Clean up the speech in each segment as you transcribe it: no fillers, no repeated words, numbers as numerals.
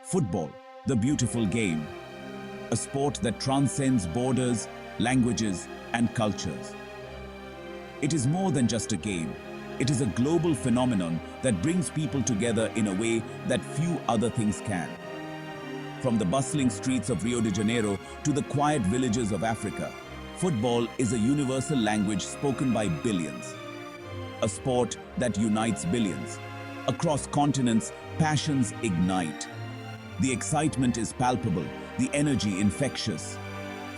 Football, the beautiful game. A sport that transcends borders, languages, and cultures. It is more than just a game. It is a global phenomenon that brings people together in a way that few other things can. From the bustling streets of Rio de Janeiro to the quiet villages of Africa, football is a universal language spoken by billions. A sport that unites billions. Across continents, passions ignite. The excitement is palpable, the energy infectious.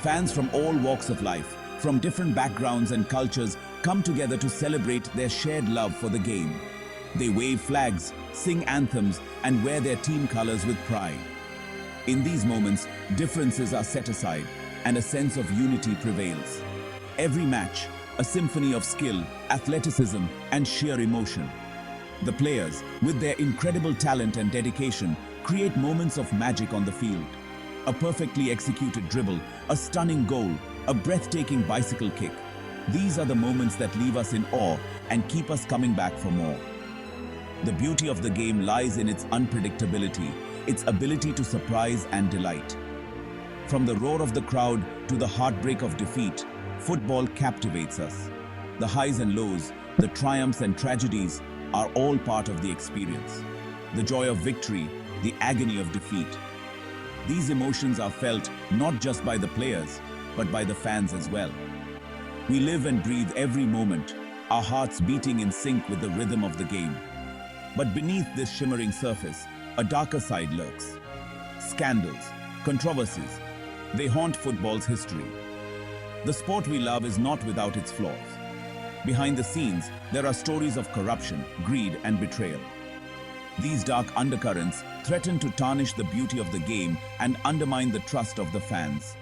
Fans from all walks of life, from different backgrounds and cultures, come together to celebrate their shared love for the game. They wave flags, sing anthems, and wear their team colors with pride. In these moments, differences are set aside, and a sense of unity prevails. Every match, a symphony of skill, athleticism, and sheer emotion. The players, with their incredible talent and dedication, create moments of magic on the field. A perfectly executed dribble, a stunning goal, a breathtaking bicycle kick. These are the moments that leave us in awe and keep us coming back for more. The beauty of the game lies in its unpredictability, its ability to surprise and delight. From the roar of the crowd to the heartbreak of defeat, football captivates us. The highs and lows, the triumphs and tragedies are all part of the experience. The joy of victory, the agony of defeat. These emotions are felt not just by the players, but by the fans as well. We live and breathe every moment, our hearts beating in sync with the rhythm of the game. But beneath this shimmering surface, a darker side lurks. Scandals, controversies, they haunt football's history. The sport we love is not without its flaws. Behind the scenes, there are stories of corruption, greed, and betrayal. These dark undercurrents threaten to tarnish the beauty of the game and undermine the trust of the fans.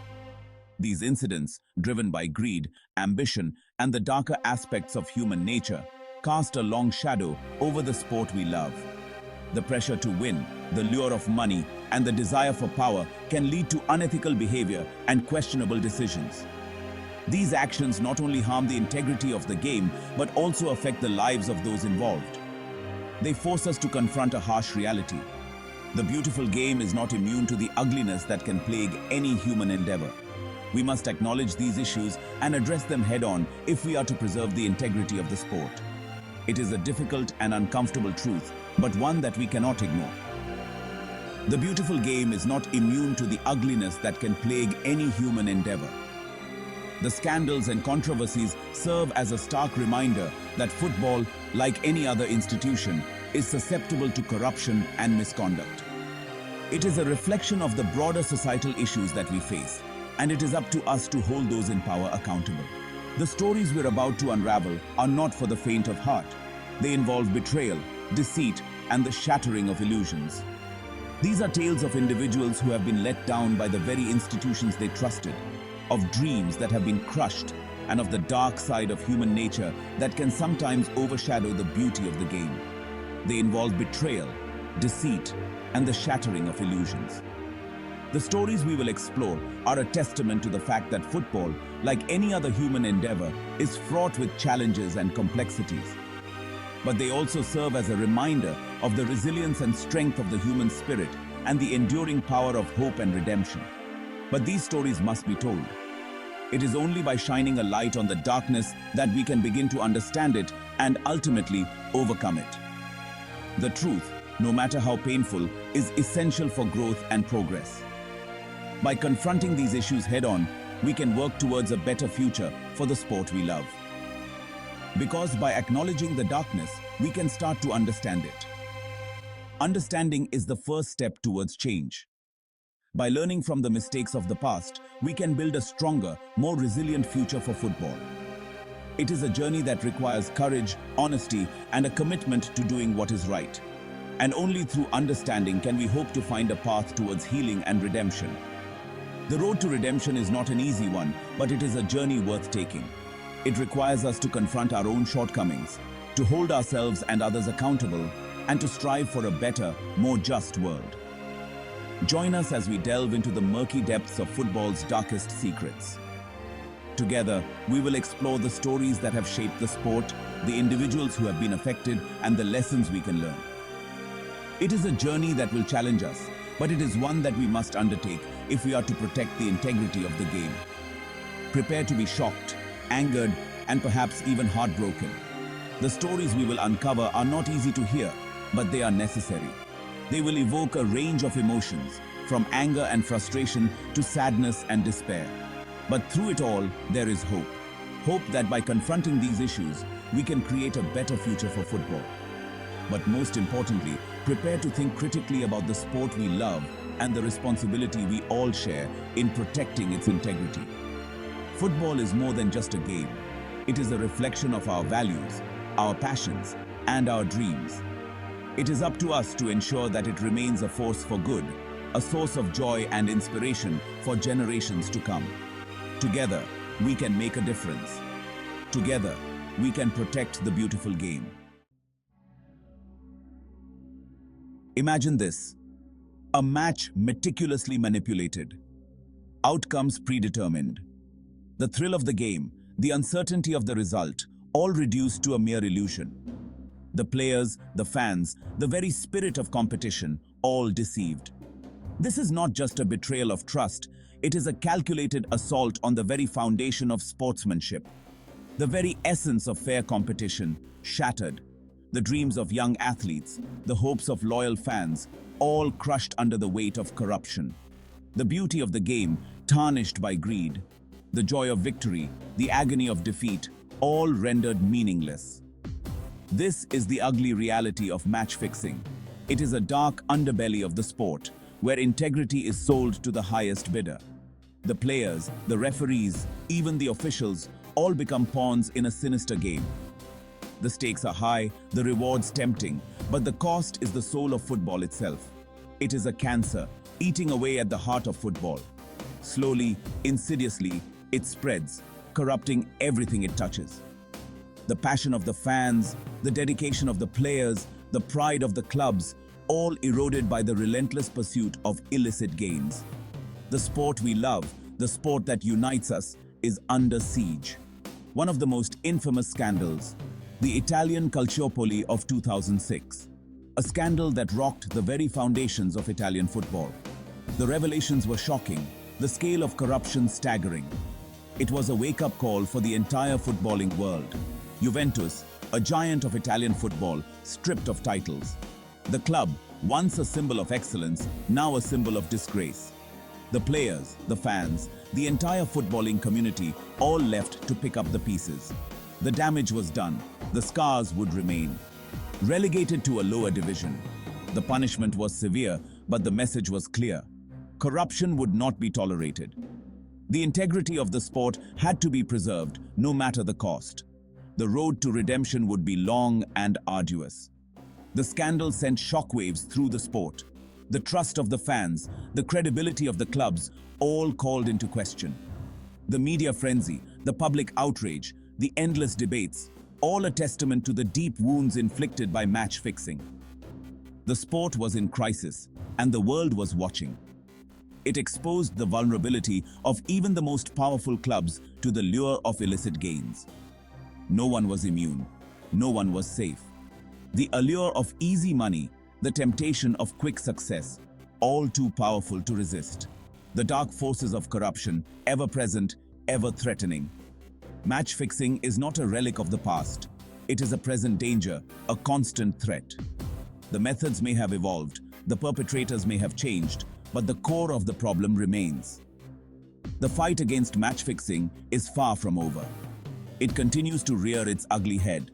These incidents, driven by greed, ambition, and the darker aspects of human nature, cast a long shadow over the sport we love. The pressure to win, the lure of money, and the desire for power can lead to unethical behavior and questionable decisions. These actions not only harm the integrity of the game, but also affect the lives of those involved. They force us to confront a harsh reality. The beautiful game is not immune to the ugliness that can plague any human endeavor. We must acknowledge these issues and address them head-on if we are to preserve the integrity of the sport. It is a difficult and uncomfortable truth, but one that we cannot ignore. The beautiful game is not immune to the ugliness that can plague any human endeavor. The scandals and controversies serve as a stark reminder that football, like any other institution, is susceptible to corruption and misconduct. It is a reflection of the broader societal issues that we face, and it is up to us to hold those in power accountable. The stories we're about to unravel are not for the faint of heart. They involve betrayal, deceit, and the shattering of illusions. These are tales of individuals who have been let down by the very institutions they trusted, of dreams that have been crushed, and of the dark side of human nature that can sometimes overshadow the beauty of the game. They involve betrayal, deceit, and the shattering of illusions. The stories we will explore are a testament to the fact that football, like any other human endeavor, is fraught with challenges and complexities. But they also serve as a reminder of the resilience and strength of the human spirit and the enduring power of hope and redemption. But these stories must be told. It is only by shining a light on the darkness that we can begin to understand it and ultimately overcome it. The truth, no matter how painful, is essential for growth and progress. By confronting these issues head-on, we can work towards a better future for the sport we love. Because by acknowledging the darkness, we can start to understand it. Understanding is the first step towards change. By learning from the mistakes of the past, we can build a stronger, more resilient future for football. It is a journey that requires courage, honesty, and a commitment to doing what is right. And only through understanding can we hope to find a path towards healing and redemption. The road to redemption is not an easy one, but it is a journey worth taking. It requires us to confront our own shortcomings, to hold ourselves and others accountable, and to strive for a better, more just world. Join us as we delve into the murky depths of football's darkest secrets. Together, we will explore the stories that have shaped the sport, the individuals who have been affected, and the lessons we can learn. It is a journey that will challenge us, but it is one that we must undertake if we are to protect the integrity of the game. Prepare to be shocked, angered, and perhaps even heartbroken. The stories we will uncover are not easy to hear, but they are necessary. They will evoke a range of emotions, from anger and frustration to sadness and despair. But through it all, there is hope. Hope that by confronting these issues, we can create a better future for football. But most importantly, prepare to think critically about the sport we love and the responsibility we all share in protecting its integrity. Football is more than just a game. It is a reflection of our values, our passions, and our dreams. It is up to us to ensure that it remains a force for good, a source of joy and inspiration for generations to come. Together, we can make a difference. Together, we can protect the beautiful game. Imagine this: a match meticulously manipulated, outcomes predetermined. The thrill of the game, the uncertainty of the result, all reduced to a mere illusion. The players, the fans, the very spirit of competition, all deceived. This is not just a betrayal of trust, it is a calculated assault on the very foundation of sportsmanship. The very essence of fair competition, shattered. The dreams of young athletes, the hopes of loyal fans, all crushed under the weight of corruption. The beauty of the game, tarnished by greed. The joy of victory, the agony of defeat, all rendered meaningless. This is the ugly reality of match fixing. It is a dark underbelly of the sport, where integrity is sold to the highest bidder. The players, the referees, even the officials, all become pawns in a sinister game. The stakes are high, the rewards tempting, but the cost is the soul of football itself. It is a cancer, eating away at the heart of football. Slowly, insidiously, it spreads, corrupting everything it touches. The passion of the fans, the dedication of the players, the pride of the clubs, all eroded by the relentless pursuit of illicit gains. The sport we love, the sport that unites us, is under siege. One of the most infamous scandals, the Italian Calciopoli of 2006. A scandal that rocked the very foundations of Italian football. The revelations were shocking, the scale of corruption staggering. It was a wake-up call for the entire footballing world. Juventus, a giant of Italian football, stripped of titles. The club, once a symbol of excellence, now a symbol of disgrace. The players, the fans, the entire footballing community all left to pick up the pieces. The damage was done. The scars would remain. Relegated to a lower division. The punishment was severe, but the message was clear. Corruption would not be tolerated. The integrity of the sport had to be preserved, no matter the cost. The road to redemption would be long and arduous. The scandal sent shockwaves through the sport. The trust of the fans, the credibility of the clubs, all called into question. The media frenzy, the public outrage, the endless debates, all a testament to the deep wounds inflicted by match fixing. The sport was in crisis, and the world was watching. It exposed the vulnerability of even the most powerful clubs to the lure of illicit gains. No one was immune. No one was safe. The allure of easy money, the temptation of quick success, all too powerful to resist. The dark forces of corruption, ever present, ever threatening. Match fixing is not a relic of the past. It is a present danger, a constant threat. The methods may have evolved, the perpetrators may have changed, but the core of the problem remains. The fight against match fixing is far from over. It continues to rear its ugly head.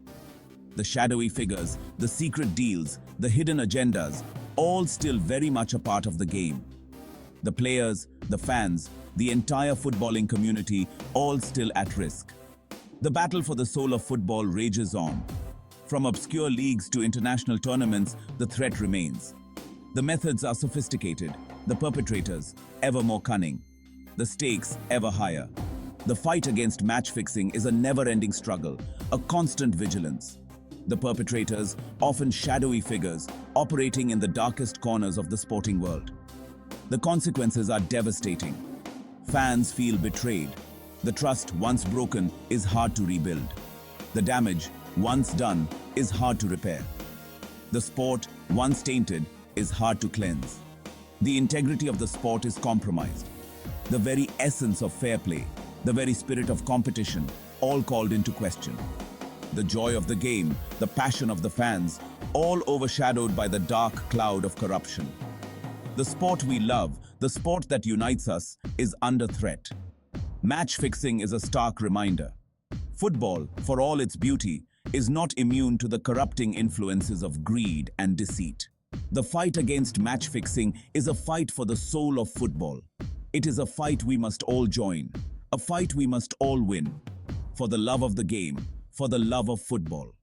The shadowy figures, the secret deals, the hidden agendas, all still very much a part of the game. The players, the fans, the entire footballing community, all still at risk. The battle for the soul of football rages on. From obscure leagues to international tournaments, the threat remains. The methods are sophisticated, the perpetrators ever more cunning, the stakes ever higher. The fight against match fixing is a never-ending struggle, a constant vigilance. The perpetrators, often shadowy figures, operating in the darkest corners of the sporting world. The consequences are devastating. Fans feel betrayed. The trust once broken is hard to rebuild. The damage, once done, is hard to repair. The sport, once tainted, is hard to cleanse. The integrity of the sport is compromised. The very essence of fair play, the very spirit of competition, all called into question. The joy of the game, the passion of the fans, all overshadowed by the dark cloud of corruption. The sport we love, the sport that unites us, is under threat. Match fixing is a stark reminder. Football, for all its beauty, is not immune to the corrupting influences of greed and deceit. The fight against match fixing is a fight for the soul of football. It is a fight we must all join, a fight we must all win, for the love of the game, for the love of football.